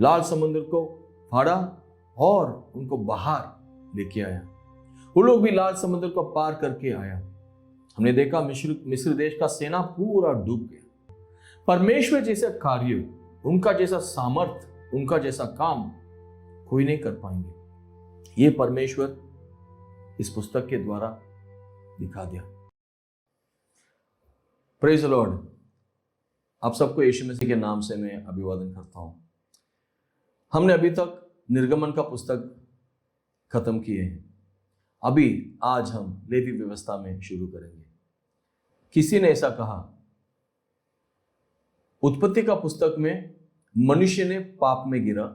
लाल समुद्र को फाड़ा और उनको बाहर लेके आया। वो लोग भी लाल समुद्र को पार करके आया। हमने देखा मिस्र देश का सेना पूरा डूब गया। परमेश्वर जैसा कार्य, उनका जैसा सामर्थ, उनका जैसा काम कोई नहीं कर पाएंगे। ये परमेश्वर इस पुस्तक के द्वारा दिखा दिया। Praise the Lord. आप सबको यीशु मसीह के नाम से मैं अभिवादन करता हूं। हमने अभी तक निर्गमन का पुस्तक खत्म किए हैं। अभी आज हम लेवी व्यवस्था में शुरू करेंगे। किसी ने ऐसा कहा, उत्पत्ति का पुस्तक में मनुष्य ने पाप में गिरा,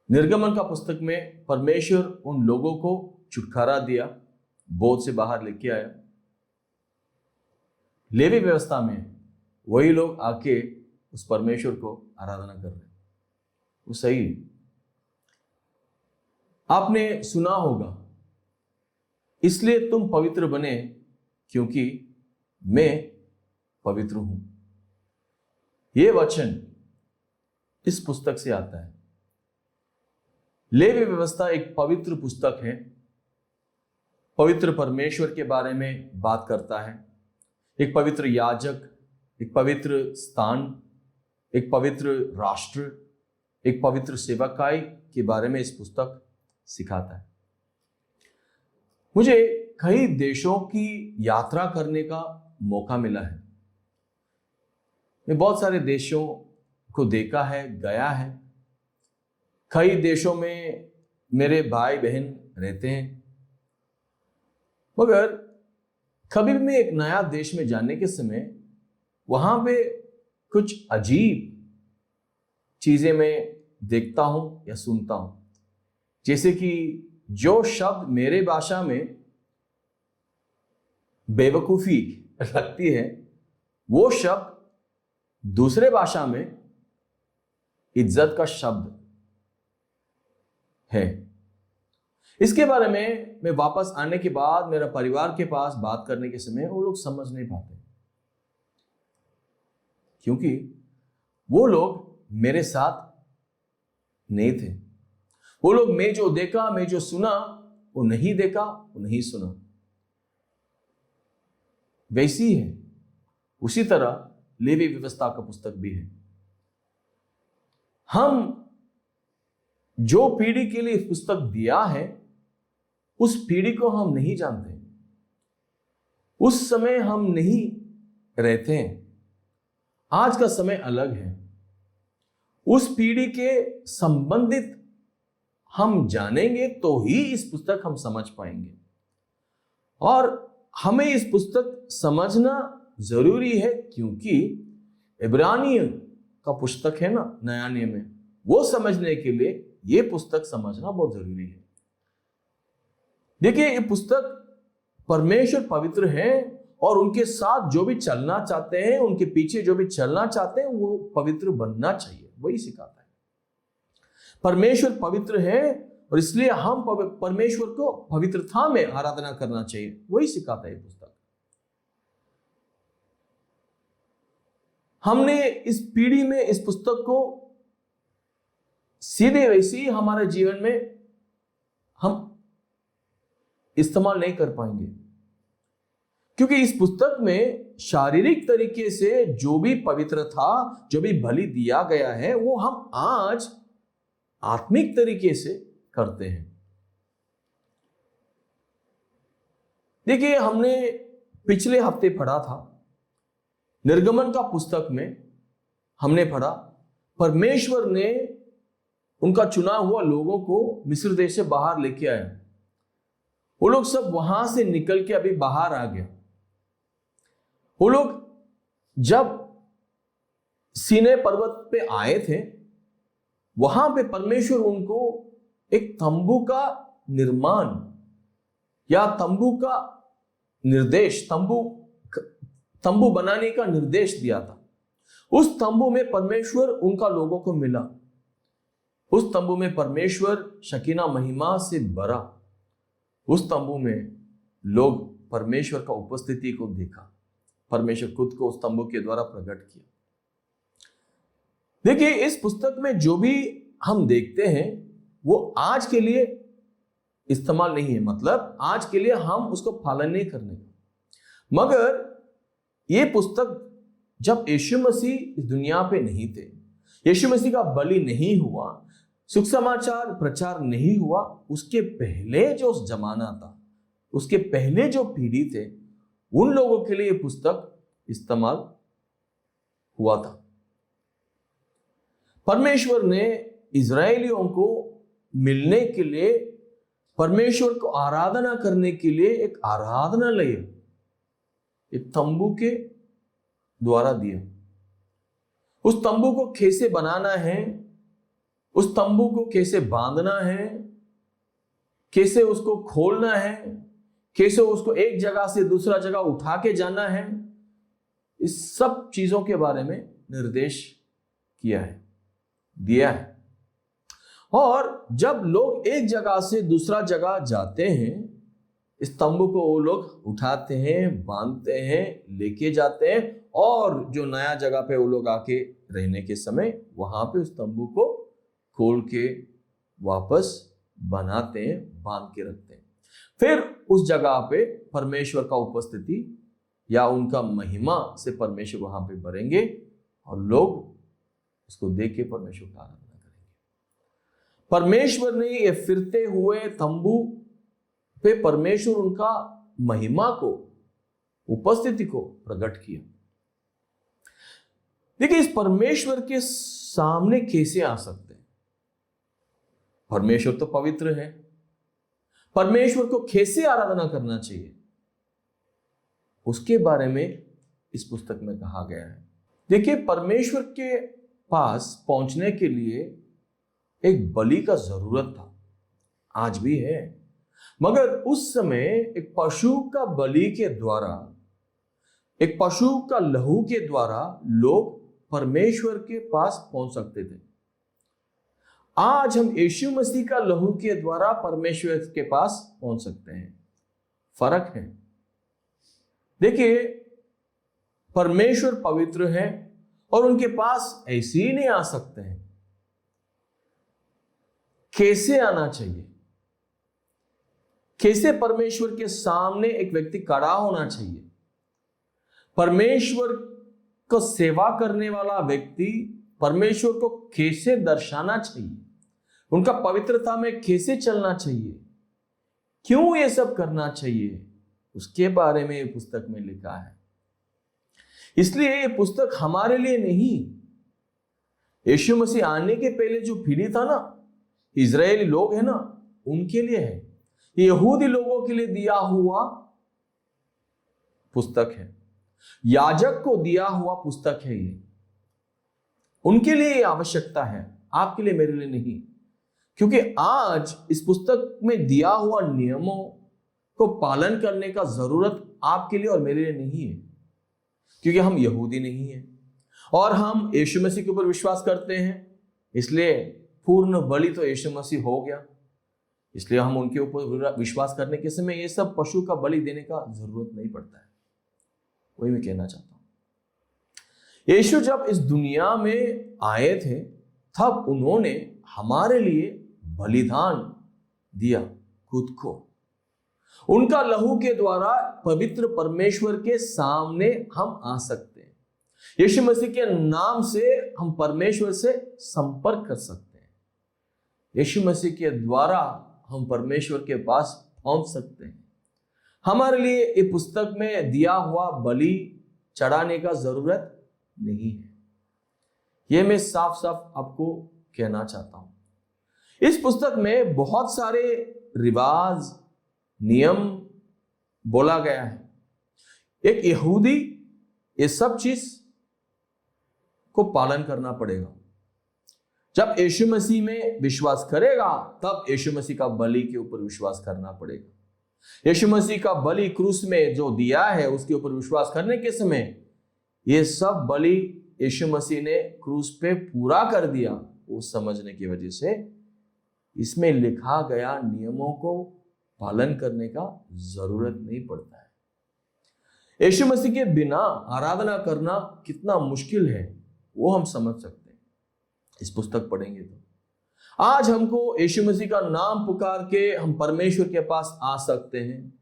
निर्गमन का पुस्तक में परमेश्वर उन लोगों को छुटकारा दिया, बोझ से बाहर लेके आया। लेवी व्यवस्था में वही लोग आके उस परमेश्वर को आराधना कर रहे हैं। वो सही है। आपने सुना होगा, इसलिए तुम पवित्र बने क्योंकि मैं पवित्र हूं। यह वचन इस पुस्तक से आता है। लेवी व्यवस्था एक पवित्र पुस्तक है। पवित्र परमेश्वर के बारे में बात करता है। एक पवित्र याजक, एक पवित्र स्थान, एक पवित्र राष्ट्र, एक पवित्र सेवकाई के बारे में इस पुस्तक सिखाता है। मुझे कई देशों की यात्रा करने का मौका मिला है। मैं बहुत सारे देशों को देखा है, गया है। कई देशों में मेरे भाई बहन रहते हैं, मगर कभी भी मैं एक नया देश में जाने के समय वहां पे कुछ अजीब चीजें मैं देखता हूं या सुनता हूं। जैसे कि जो शब्द मेरे भाषा में बेवकूफी लगती है, वो शब्द दूसरे भाषा में इज्जत का शब्द है। इसके बारे में मैं वापस आने के बाद मेरा परिवार के पास बात करने के समय वो लोग समझ नहीं पाते, क्योंकि वो लोग मेरे साथ नहीं थे। वो लोग मैं जो देखा, मैं जो सुना, वो नहीं देखा, वो नहीं सुना। वैसी है, उसी तरह लेवी व्यवस्था का पुस्तक भी है। हम जो पीढ़ी के लिए पुस्तक दिया है, उस पीढ़ी को हम नहीं जानते। उस समय हम नहीं रहते हैं। आज का समय अलग है। उस पीढ़ी के संबंधित हम जानेंगे तो ही इस पुस्तक हम समझ पाएंगे। और हमें इस पुस्तक समझना जरूरी है, क्योंकि इब्रानियों का पुस्तक है ना, नया नियम में, वो समझने के लिए ये पुस्तक समझना बहुत जरूरी है। देखिए, ये पुस्तक परमेश्वर पवित्र है और उनके साथ जो भी चलना चाहते हैं, उनके पीछे जो भी चलना चाहते हैं, वो पवित्र बनना चाहिए। वही सिखाता है। परमेश्वर पवित्र है और इसलिए हम परमेश्वर को पवित्रता में आराधना करना चाहिए। वही सिखाता है पुस्तक। हमने इस पीढ़ी में इस पुस्तक को सीधे वैसे ही हमारे जीवन में हम इस्तेमाल नहीं कर पाएंगे, क्योंकि इस पुस्तक में शारीरिक तरीके से जो भी पवित्र था, जो भी बलि दिया गया है, वो हम आज आत्मिक तरीके से करते हैं। देखिए, हमने पिछले हफ्ते पढ़ा था, निर्गमन का पुस्तक में हमने पढ़ा, परमेश्वर ने उनका चुना हुआ लोगों को मिस्र देश से बाहर लेके आया। वो लोग सब वहां से निकल के अभी बाहर आ गया। वो लोग जब सीनै पर्वत पे आए थे, वहां पे परमेश्वर उनको एक तंबू का निर्माण या तंबू का निर्देश, तंबू बनाने का निर्देश दिया था। उस तंबू में परमेश्वर उनका लोगों को मिला। उस तंबू में परमेश्वर शकीना महिमा से भरा। उस तंबू में लोग परमेश्वर का उपस्थिति को देखा। परमेश्वर खुद को उस तंबू के द्वारा प्रकट किया। देखिए, इस पुस्तक में जो भी हम देखते हैं वो आज के लिए इस्तेमाल नहीं है, मतलब आज के लिए हम उसको पालन नहीं करने का। मगर ये पुस्तक जब यीशु मसीह इस दुनिया पे नहीं थे, यीशु मसीह का बलि नहीं हुआ, सुख समाचार प्रचार नहीं हुआ, उसके पहले जो जमाना था, उसके पहले जो पीढ़ी थे, उन लोगों के लिए ये पुस्तक इस्तेमाल हुआ था। परमेश्वर ने इजरायलियों को मिलने के लिए, परमेश्वर को आराधना करने के लिए एक आराधनालय, एक तंबू के द्वारा दिया। उस तंबू को कैसे बनाना है, उस तंबू को कैसे बांधना है, कैसे उसको खोलना है, कैसे उसको एक जगह से दूसरा जगह उठा के जाना है, इस सब चीजों के बारे में निर्देश किया है, दिया है। और जब लोग एक जगह से दूसरा जगह जाते हैं, इस तंबू को वो लोग उठाते हैं, बांधते हैं, लेके जाते हैं, और जो नया जगह पे वो लोग आके रहने के समय वहां पे उस तंबू को खोल के वापस बनाते हैं, बांध के रखते हैं। फिर उस जगह पे परमेश्वर का उपस्थिति या उनका महिमा से परमेश्वर वहां पे भरेंगे और लोग उसको देख के परमेश्वर का आराधना करेंगे। परमेश्वर ने ये फिरते हुए तंबू पे परमेश्वर उनका महिमा को, उपस्थिति को प्रकट किया। देखिए, इस परमेश्वर के सामने कैसे आ सकते हैं? परमेश्वर तो पवित्र है, परमेश्वर को कैसे आराधना करना चाहिए, उसके बारे में इस पुस्तक में कहा गया है। देखिए, परमेश्वर के पास पहुंचने के लिए एक बलि का जरूरत था, आज भी है। मगर उस समय एक पशु का बलि के द्वारा, एक पशु का लहू के द्वारा लोग परमेश्वर के पास पहुंच सकते थे। आज हम यीशु मसीह का लहू के द्वारा परमेश्वर के पास पहुंच सकते हैं। फर्क है। देखिए, परमेश्वर पवित्र है और उनके पास ऐसे ही नहीं आ सकते हैं। कैसे आना चाहिए? कैसे परमेश्वर के सामने एक व्यक्ति खड़ा होना चाहिए? परमेश्वर को सेवा करने वाला व्यक्ति परमेश्वर को कैसे दर्शाना चाहिए, उनका पवित्रता में कैसे चलना चाहिए, क्यों ये सब करना चाहिए, उसके बारे में ये पुस्तक में लिखा है। इसलिए ये पुस्तक हमारे लिए नहीं, यीशु मसीह आने के पहले जो पीढ़ी था ना, इजरायली लोग है ना, उनके लिए है। यहूदी लोगों के लिए दिया हुआ पुस्तक है, याजक को दिया हुआ पुस्तक है। ये उनके लिए ये आवश्यकता है, आपके लिए, मेरे लिए नहीं। क्योंकि आज इस पुस्तक में दिया हुआ नियमों को पालन करने का जरूरत आपके लिए और मेरे लिए नहीं है, क्योंकि हम यहूदी नहीं हैं और हम यीशु मसीह के ऊपर विश्वास करते हैं। इसलिए पूर्ण बलि तो यीशु मसीह हो गया, इसलिए हम उनके ऊपर विश्वास करने के समय ये सब पशु का बलि देने का जरूरत नहीं पड़ता है। वही मैं कहना चाहता हूं। यीशु जब इस दुनिया में आए थे, तब उन्होंने हमारे लिए बलिदान दिया, खुद को। उनका लहू के द्वारा पवित्र परमेश्वर के सामने हम आ सकते हैं। यीशु मसीह के नाम से हम परमेश्वर से संपर्क कर सकते हैं। यीशु मसीह के द्वारा हम परमेश्वर के पास पहुंच सकते हैं। हमारे लिए ये पुस्तक में दिया हुआ बलि चढ़ाने का जरूरत नहीं है। यह मैं साफ साफ आपको कहना चाहता हूं। इस पुस्तक में बहुत सारे रिवाज, नियम बोला गया है। एक यहूदी ये सब चीज को पालन करना पड़ेगा। जब यीशु मसीह में विश्वास करेगा, तब यीशु मसीह का बलि के ऊपर विश्वास करना पड़ेगा। यीशु मसीह का बलि क्रूस में जो दिया है, उसके ऊपर विश्वास करने के समय ये सब बलि यीशु मसीह ने क्रूस पे पूरा कर दिया, वो समझने की वजह से इसमें लिखा गया नियमों को पालन करने का जरूरत नहीं पड़ता है। यीशु मसीह के बिना आराधना करना कितना मुश्किल है वो हम समझ सकते हैं। इस पुस्तक पढ़ेंगे तो आज हमको यीशु मसीह का नाम पुकार के हम परमेश्वर के पास आ सकते हैं,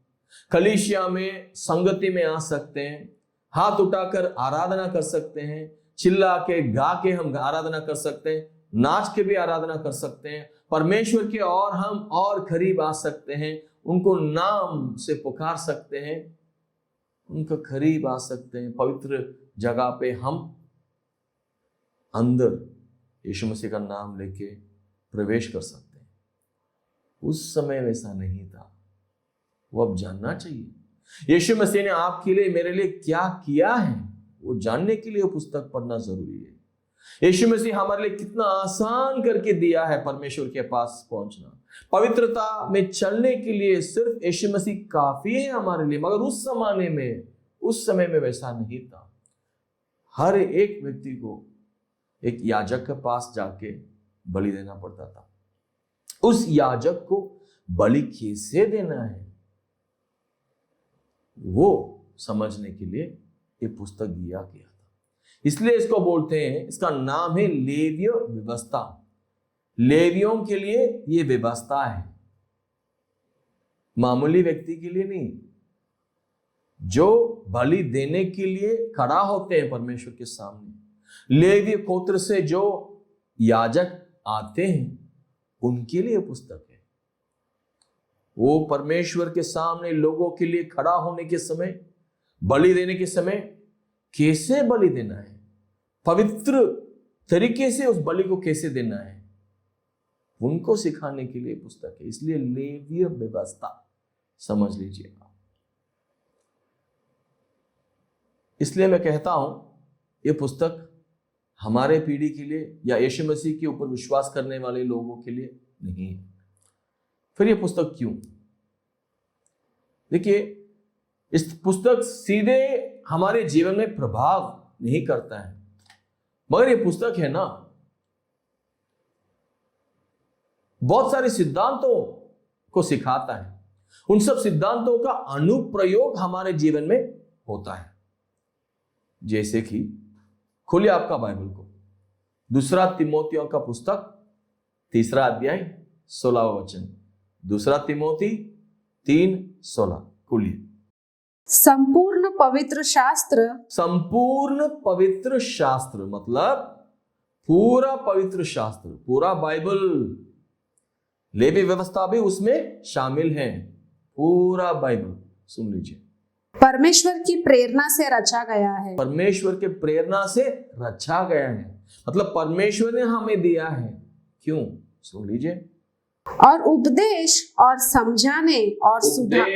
कलीसिया में संगति में आ सकते हैं, हाथ उठाकर आराधना कर सकते हैं, चिल्ला के गा के हम आराधना कर सकते हैं, नाच के भी आराधना कर सकते हैं, परमेश्वर के और हम और करीब आ सकते हैं, उनको नाम से पुकार सकते हैं, उनका करीब आ सकते हैं। पवित्र जगह पे हम अंदर यीशु मसीह का नाम लेके प्रवेश कर सकते हैं। उस समय वैसा नहीं था, वो अब जानना चाहिए यीशु मसीह ने आपके लिए मेरे लिए क्या किया है, वो जानने के लिए वो पुस्तक पढ़ना जरूरी है। यीशु मसीह हमारे लिए कितना आसान करके दिया है परमेश्वर के पास पहुंचना, पवित्रता में चलने के लिए सिर्फ यीशु मसीह काफी है हमारे लिए। मगर उस समय में वैसा नहीं था। हर एक व्यक्ति को एक याजक के पास जाके बलि देना पड़ता था। उस याजक को बलि कैसे देना है वो समझने के लिए ये पुस्तक दिया गया था। इसलिए इसको बोलते हैं, इसका नाम है लेवीय व्यवस्था। लेवियों के लिए ये व्यवस्था है, मामूली व्यक्ति के लिए नहीं। जो बलि देने के लिए खड़ा होते हैं परमेश्वर के सामने, लेवी गोत्र से जो याजक आते हैं, उनके लिए पुस्तक है। वो परमेश्वर के सामने लोगों के लिए खड़ा होने के समय, बलि देने के समय कैसे बलि देना है, पवित्र तरीके से उस बलि को कैसे देना है, उनको सिखाने के लिए पुस्तक है। इसलिए लेवीय व्यवस्था समझ लीजिएगा। इसलिए मैं कहता हूं यह पुस्तक हमारे पीढ़ी के लिए या यीशु मसीह के ऊपर विश्वास करने वाले लोगों के लिए नहीं है। फिर यह पुस्तक क्यों? देखिए, इस पुस्तक सीधे हमारे जीवन में प्रभाव नहीं करता है, मगर यह पुस्तक है ना, बहुत सारे सिद्धांतों को सिखाता है। उन सब सिद्धांतों का अनुप्रयोग हमारे जीवन में होता है। जैसे कि खोलिए आपका बाइबल को, दूसरा तिमोथियों का पुस्तक 3 अध्याय 16 वचन। दूसरा तिमोथी 3:16 खोलिए। संपूर्ण पवित्र शास्त्र, संपूर्ण पवित्र शास्त्र मतलब पूरा पवित्र शास्त्र, पूरा बाइबल, लेवी व्यवस्था भी उसमें शामिल है। पूरा बाइबल सुन लीजिए, परमेश्वर की प्रेरणा से रचा गया है। परमेश्वर के प्रेरणा से रचा गया है, मतलब परमेश्वर ने हमें दिया है। क्यों? सुन लीजिए। और उपदेश और समझाने और सुधारना।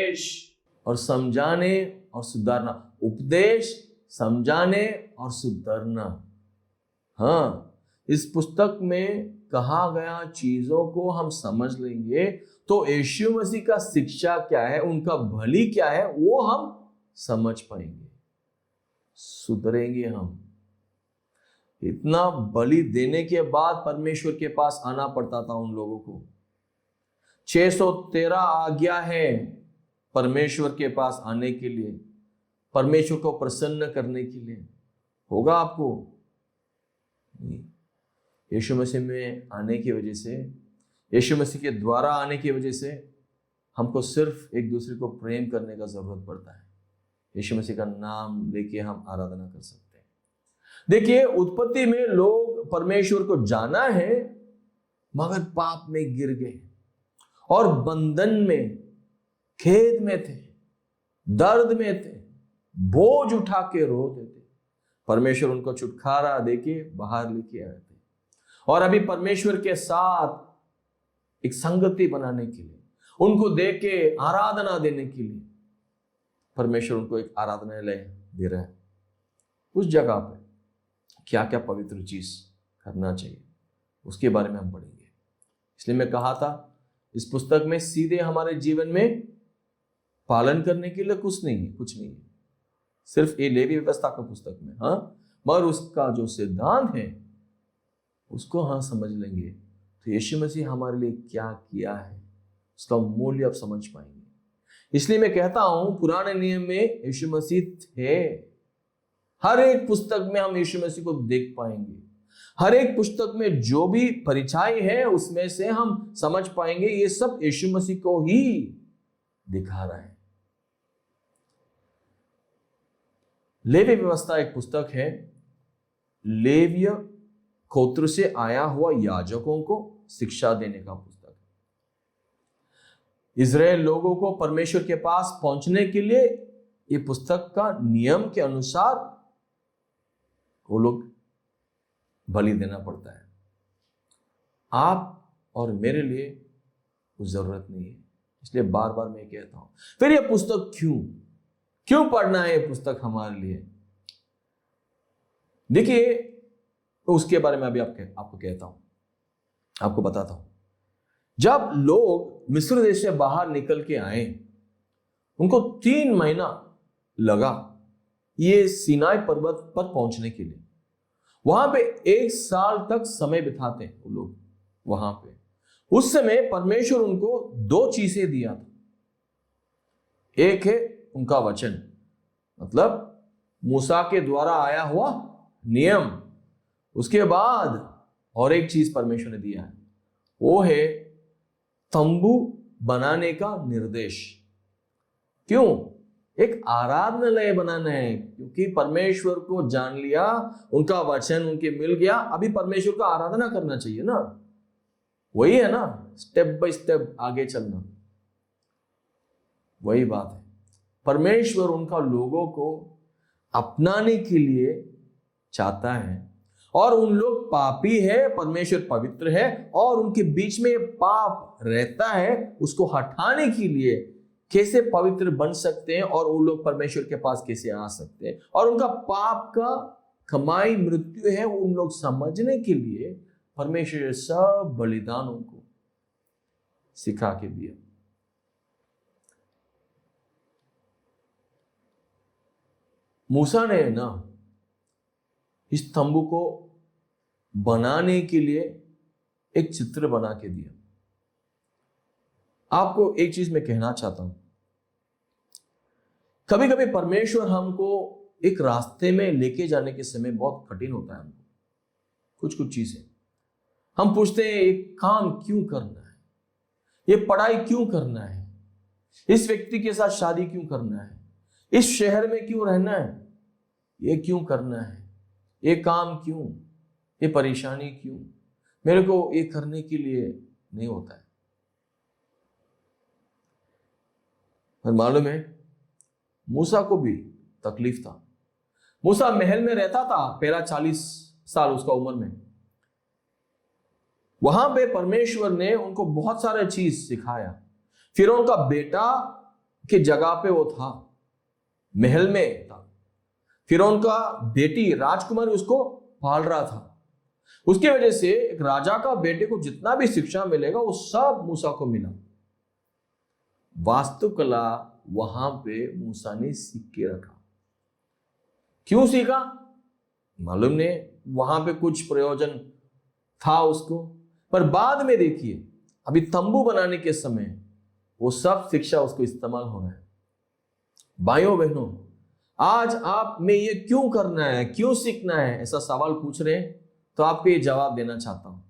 उपदेश, समझाने और सुधारना। हाँ, इस पुस्तक में कहा गया चीजों को हम समझ लेंगे तो यीशु मसीह का शिक्षा क्या है, उनका भली क्या है, वो हम समझ पाएंगे, सुधरेंगे हम। इतना बलि देने के बाद परमेश्वर के पास आना पड़ता था उन लोगों को। 613 आज्ञा है परमेश्वर के पास आने के लिए, परमेश्वर को प्रसन्न करने के लिए। होगा आपको? यीशु मसीह में आने की वजह से, यीशु मसीह के द्वारा आने की वजह से हमको सिर्फ एक दूसरे को प्रेम करने का जरूरत पड़ता है। यीशु मसीह का नाम लेके हम आराधना कर सकते हैं। देखिए, उत्पत्ति में लोग परमेश्वर को जाना है मगर पाप में गिर गए और बंधन में, खेद में थे, दर्द में थे, बोझ उठा के रोते थे। परमेश्वर उनको छुटकारा देके बाहर लेके आए थे और अभी परमेश्वर के साथ एक संगति बनाने के लिए, उनको देख के आराधना देने के लिए परमेश्वर उनको एक आराधनालय दे रहा है। उस जगह पे क्या क्या पवित्र चीज करना चाहिए उसके बारे में हम पढ़ेंगे। इसलिए मैं कहा था इस पुस्तक में सीधे हमारे जीवन में पालन करने के लिए कुछ नहीं है, सिर्फ ये लेवी व्यवस्था का पुस्तक में, हाँ, मगर उसका जो सिद्धांत है उसको हाँ समझ लेंगे तो यीशु मसीह हमारे लिए क्या किया है उसका मूल्य आप समझ पाएंगे। इसलिए मैं कहता हूं पुराने नियम में यीशु मसीह थे, हर एक पुस्तक में हम यीशु मसीह को देख पाएंगे। हर एक पुस्तक में जो भी परिचय है उसमें से हम समझ पाएंगे ये सब यीशु मसीह को ही दिखा रहा है। लेवी व्यवस्था एक पुस्तक है, लेवीय गोत्र से आया हुआ याजकों को शिक्षा देने का पुस्तक है। इजराइल लोगों को परमेश्वर के पास पहुंचने के लिए ये पुस्तक का नियम के अनुसार वो लोग बलि देना पड़ता है। आप और मेरे लिए वो जरूरत नहीं है, इसलिए बार बार मैं कहता हूं। फिर ये पुस्तक क्यों पढ़ना है ये पुस्तक हमारे लिए? देखिए, तो उसके बारे में अभी आपको कहता हूं, आपको बताता हूं। जब लोग मिस्र देश से बाहर निकल के आए, उनको 3 महीना लगा ये सीनाई पर्वत पर पहुंचने के लिए। वहां पे 1 साल तक समय बिताते हैं वो लोग वहां पे। उस समय परमेश्वर उनको 2 चीजें दिया था। एक है उनका वचन, मतलब मूसा के द्वारा आया हुआ नियम। उसके बाद और एक चीज परमेश्वर ने दिया है, वो है तंबू बनाने का निर्देश। क्यों? एक आराधनालय बनाना है, क्योंकि परमेश्वर को जान लिया, उनका वचन उनके मिल गया, अभी परमेश्वर का आराधना करना चाहिए ना। वही है ना, स्टेप बाय स्टेप आगे चलना, वही बात है। परमेश्वर उनका लोगों को अपनाने के लिए चाहता है, और उन लोग पापी है, परमेश्वर पवित्र है, और उनके बीच में पाप रहता है। उसको हटाने के लिए कैसे पवित्र बन सकते हैं और वो लोग परमेश्वर के पास कैसे आ सकते हैं, और उनका पाप का कमाई मृत्यु है, उन लोग समझने के लिए परमेश्वर सब बलिदानों को सिखा के दिया। मूसा ने ना इस तंबू को बनाने के लिए एक चित्र बना के दिया। आपको एक चीज मैं कहना चाहता हूं, कभी कभी परमेश्वर हमको एक रास्ते में लेके जाने के समय बहुत कठिन होता है। हमको कुछ चीजें हम पूछते हैं, ये काम क्यों करना है, ये पढ़ाई क्यों करना है, इस व्यक्ति के साथ शादी क्यों करना है, इस शहर में क्यों रहना है, ये क्यों करना है, ये काम क्यों, ये परेशानी क्यों, मेरे को ये करने के लिए नहीं होता है। और मालूम है, मूसा को भी तकलीफ था। मूसा महल में रहता था पहला 40 साल उसका उम्र में। वहां पे परमेश्वर ने उनको बहुत सारे चीज सिखाया। फिर उनका बेटा की जगह पे वो था, महल में था। फिर उनका बेटी राजकुमारी उसको पाल रहा था। उसकी वजह से एक राजा का बेटे को जितना भी शिक्षा मिलेगा वो सब मूसा को मिला। वास्तुकला वहां पे मूसा ने सीख के रखा। क्यों सीखा मालूम नहीं, वहां पे कुछ प्रयोजन था उसको, पर बाद में देखिए अभी तंबू बनाने के समय वो सब शिक्षा उसको इस्तेमाल हो रहा है। भाइयों बहनों, आज आप में ये क्यों करना है, क्यों सीखना है, ऐसा सवाल पूछ रहे हैं तो आपको ये जवाब देना चाहता हूं।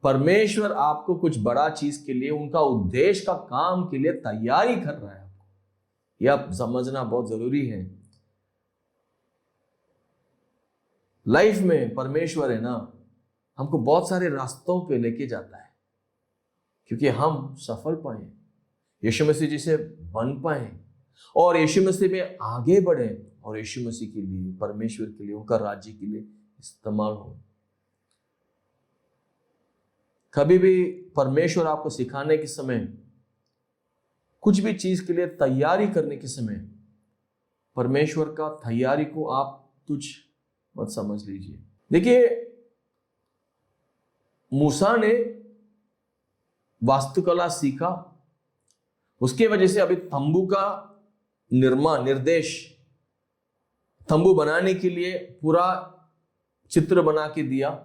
परमेश्वर आपको कुछ बड़ा चीज के लिए, उनका उद्देश्य का काम के लिए तैयारी कर रहा है। आपको यह आप समझना बहुत जरूरी है। लाइफ में परमेश्वर है ना, हमको बहुत सारे रास्तों पे लेके जाता है, क्योंकि हम सफल पाए, यीशु मसीह जी से बन पाए, और यीशु मसीह में आगे बढ़े, और यीशु मसीह के लिए, परमेश्वर के लिए, उनका राज्य के लिए इस्तेमाल हो। कभी भी परमेश्वर आपको सिखाने के समय, कुछ भी चीज के लिए तैयारी करने के समय, परमेश्वर का तैयारी को आप तुच्छ मत समझ लीजिए। देखिए, मूसा ने वास्तुकला सीखा, उसके वजह से अभी तंबू का निर्देश, तंबू बनाने के लिए पूरा चित्र बना के दिया,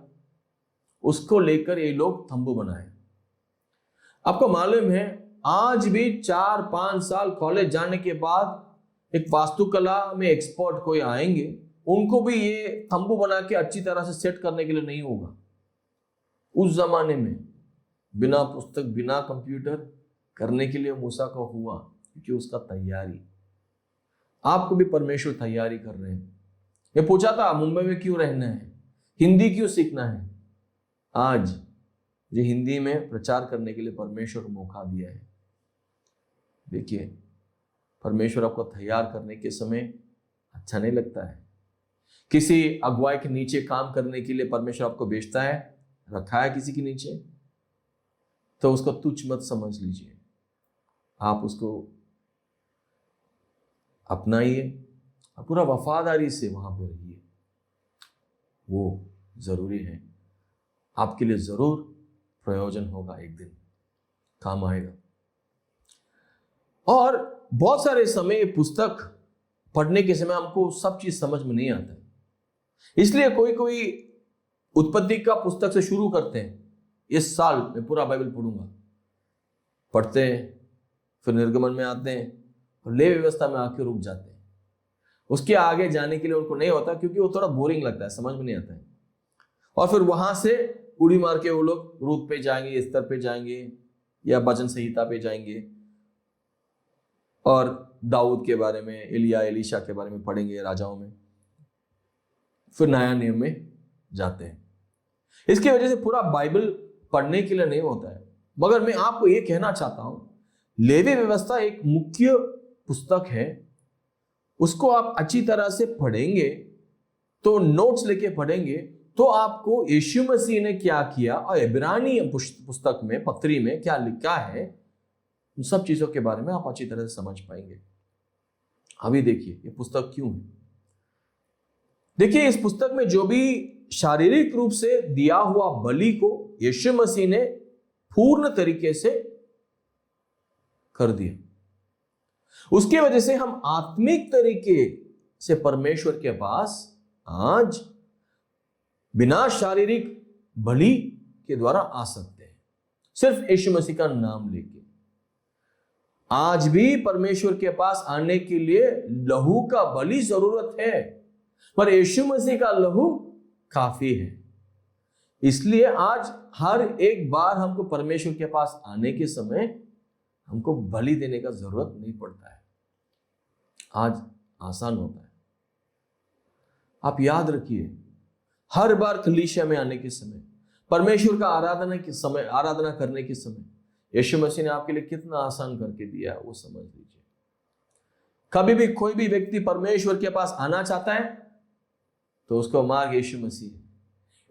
उसको लेकर ये लोग तंबू बनाए। आपको मालूम है, आज भी 4-5 साल कॉलेज जाने के बाद एक वास्तुकला में एक्सपर्ट कोई आएंगे, उनको भी ये तंबू बना के अच्छी तरह से सेट करने के लिए नहीं होगा। उस जमाने में बिना पुस्तक, बिना कंप्यूटर करने के लिए मूसा को हुआ, क्योंकि उसका तैयारी। आपको भी परमेश्वर तैयारी कर रहे हैं। ये पूछा था मुंबई में क्यों रहना है, हिंदी क्यों सीखना है। आज मुझे हिंदी में प्रचार करने के लिए परमेश्वर को मौका दिया है। देखिए, परमेश्वर आपको तैयार करने के समय अच्छा नहीं लगता है। किसी अगुवाई के नीचे काम करने के लिए परमेश्वर आपको भेजता है, रखा है किसी के नीचे, तो उसको तुच्छ मत समझ लीजिए। आप उसको अपनाइए और पूरा वफादारी से वहां पर रहिए। वो जरूरी है, आपके लिए जरूर प्रयोजन होगा, एक दिन काम आएगा। और बहुत सारे समय पुस्तक पढ़ने के समय हमको सब चीज समझ में नहीं आता है, इसलिए कोई कोई उत्पत्ति का पुस्तक से शुरू करते हैं, इस साल मैं पूरा बाइबल पढ़ूंगा, पढ़ते हैं, फिर निर्गमन में आते हैं और लेवी व्यवस्था में आके रुक जाते हैं। उसके आगे जाने के लिए उनको नहीं होता, क्योंकि वो थोड़ा बोरिंग लगता है, समझ में नहीं आता है। और फिर वहां से उड़ी मार के वो लोग रूत पे जाएंगे, एस्तर पे जाएंगे, या वचन संहिता पे जाएंगे, और दाऊद के बारे में, एलिया एलीशा के बारे में पढ़ेंगे, राजाओं में, फिर नया नियम में जाते हैं। इसकी वजह से पूरा बाइबल पढ़ने के लिए नहीं होता है। मगर मैं आपको यह कहना चाहता हूं, लेवी व्यवस्था एक मुख्य पुस्तक है, उसको आप अच्छी तरह से पढ़ेंगे, तो नोट्स लेके पढ़ेंगे, तो आपको यीशु मसीह ने क्या किया और इब्रानी पुस्तक में, पत्री में क्या लिखा है, उन सब चीजों के बारे में आप अच्छी तरह से समझ पाएंगे। अभी देखिए ये पुस्तक क्यों है। देखिए, इस पुस्तक में जो भी शारीरिक रूप से दिया हुआ बलि को यीशु मसीह ने पूर्ण तरीके से कर दिया। उसकी वजह से हम आत्मिक तरीके से परमेश्वर के पास आज बिना शारीरिक बलि के द्वारा आ सकते हैं, सिर्फ यीशु मसीह का नाम लेके। आज भी परमेश्वर के पास आने के लिए लहू का बलि जरूरत है, पर यीशु मसीह का लहू काफी है। इसलिए आज हर एक बार हमको परमेश्वर के पास आने के समय हमको बलि देने का जरूरत नहीं पड़ता है। आज आसान होता है। आप याद रखिए, हर बार कलीसिया में आने के समय, परमेश्वर का आराधना करने के समय यीशु मसीह ने आपके लिए कितना आसान करके दिया है, वो समझ लीजिए। कभी भी कोई भी व्यक्ति परमेश्वर के पास आना चाहता है तो उसको मार्ग यीशु मसीह है।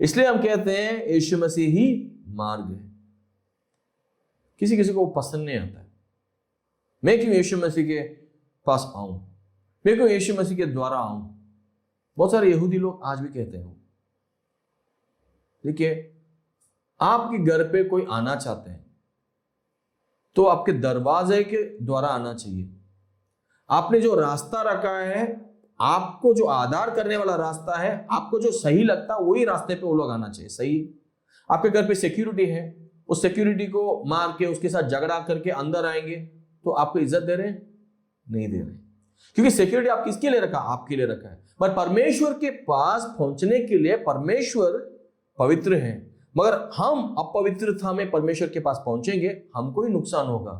इसलिए हम कहते हैं यीशु मसीह ही मार्ग है। किसी किसी को पसंद नहीं आता है, मैं क्यों यीशु मसीह के पास आऊं, मैं क्यों यीशु मसीह के द्वारा आऊं। बहुत सारे यहूदी लोग आज भी कहते हैं। देखिए, आपके घर पे कोई आना चाहते हैं तो आपके दरवाजे के द्वारा आना चाहिए। आपने जो रास्ता रखा है, आपको जो आधार करने वाला रास्ता है, आपको जो सही लगता है वही रास्ते पे वो लोग आना चाहिए। सही, आपके घर पे सिक्योरिटी है, उस सिक्योरिटी को मार के उसके साथ झगड़ा करके अंदर आएंगे तो आपको इज्जत दे रहे हैं? नहीं दे रहे, क्योंकि सिक्योरिटी आप किसके लिए रखा? आपके लिए रखा है। पर परमेश्वर के पास पहुंचने के लिए परमेश्वर पवित्र है, मगर हम अपवित्रता में परमेश्वर के पास पहुंचेंगे, हमको ही नुकसान होगा,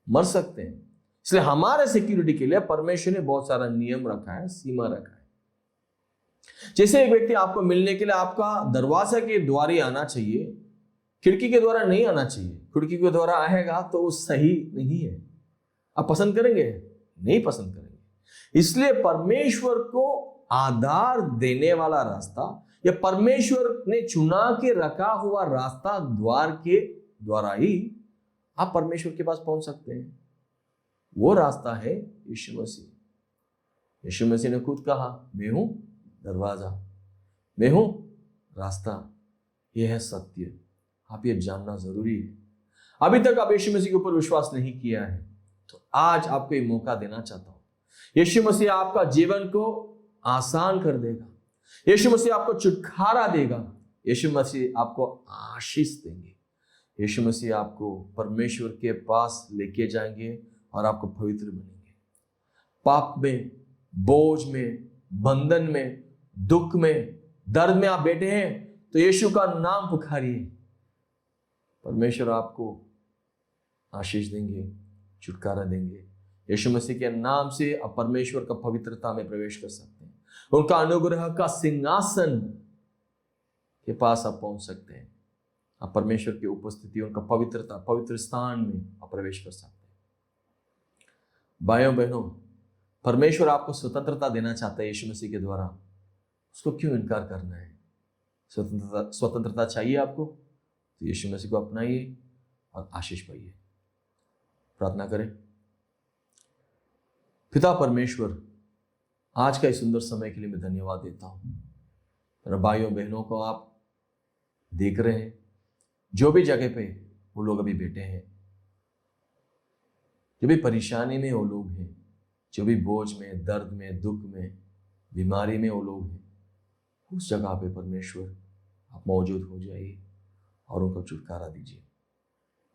मर सकते हैं। इसलिए हमारे सिक्योरिटी के लिए परमेश्वर ने बहुत सारा नियम रखा है, सीमा रखा है। जैसे एक व्यक्ति आपको मिलने के लिए आपका दरवाजा के द्वारा ही आना चाहिए, खिड़की के द्वारा नहीं आना चाहिए। खिड़की के द्वारा आएगा तो वो सही नहीं है। आप पसंद करेंगे? नहीं पसंद करेंगे। इसलिए परमेश्वर को आधार देने वाला रास्ता, या परमेश्वर ने चुना के रखा हुआ रास्ता, द्वार के द्वारा ही आप परमेश्वर के पास पहुंच सकते हैं। वो रास्ता है यीशु मसीह। यीशु मसीह ने खुद कहा, मैं हूं दरवाजा, मैं हूं रास्ता, यह है सत्य। आप ये जानना जरूरी है। अभी तक आप यीशु मसीह के ऊपर विश्वास नहीं किया है तो आज आपको ये मौका देना चाहता हूं। यीशु मसीह आपका जीवन को आसान कर देगा। यीशु मसीह आपको छुटकारा देगा। यीशु मसीह आपको आशीष देंगे। यीशु मसीह आपको परमेश्वर के पास लेके जाएंगे और आपको पवित्र बनेंगे। पाप में, बोझ में, बंधन में, दुख में, दर्द में आप बैठे हैं तो यीशु का नाम पुकारिए। परमेश्वर आपको आशीष देंगे, छुटकारा देंगे। यीशु मसीह के नाम से आप परमेश्वर का पवित्रता में प्रवेश कर सकते हैं। उनका अनुग्रह का सिंहासन के पास आप पहुंच सकते हैं। आप परमेश्वर की उपस्थिति, उनका पवित्रता, पवित्र स्थान में आप प्रवेश कर सकते हैं। भाइयों बहनों, परमेश्वर आपको स्वतंत्रता देना चाहता है यीशु मसीह के द्वारा। उसको क्यों इनकार करना है? स्वतंत्रता चाहिए आपको तो यीशु मसीह को अपनाइए और आशीष पाइए। प्रार्थना करें। पिता परमेश्वर, आज का इस सुंदर समय के लिए मैं धन्यवाद देता हूं। मेरे भाइयों बहनों को आप देख रहे हैं, जो भी जगह पे वो लोग अभी बैठे हैं, जो भी परेशानी में वो लोग हैं, जो भी बोझ में, दर्द में, दुख में, बीमारी में वो लोग हैं, उस जगह पे परमेश्वर आप मौजूद हो जाइए और उनको छुटकारा दीजिए,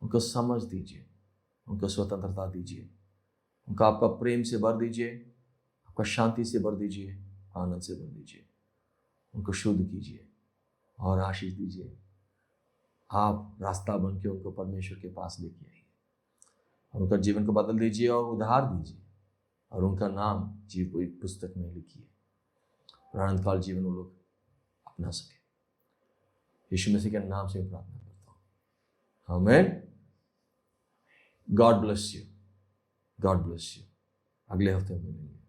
उनको समझ दीजिए, उनको स्वतंत्रता दीजिए, उनको आपका प्रेम से भर दीजिए, आपका शांति से भर दीजिए, आनंद से भर दीजिए, उनको शुद्ध कीजिए और आशीष दीजिए। आप रास्ता बन के उनको परमेश्वर के पास लेके आइए और उनका जीवन को बदल दीजिए और उद्धार दीजिए और उनका नाम जीव को एक पुस्तक में लिखिए और अनंतकाल जीवन वो लोग अपना सके। यीशु मसीह के नाम से प्रार्थना करता हूँ, आमीन। God bless you, God bless you. अगले हफ्ते मिलेंगे।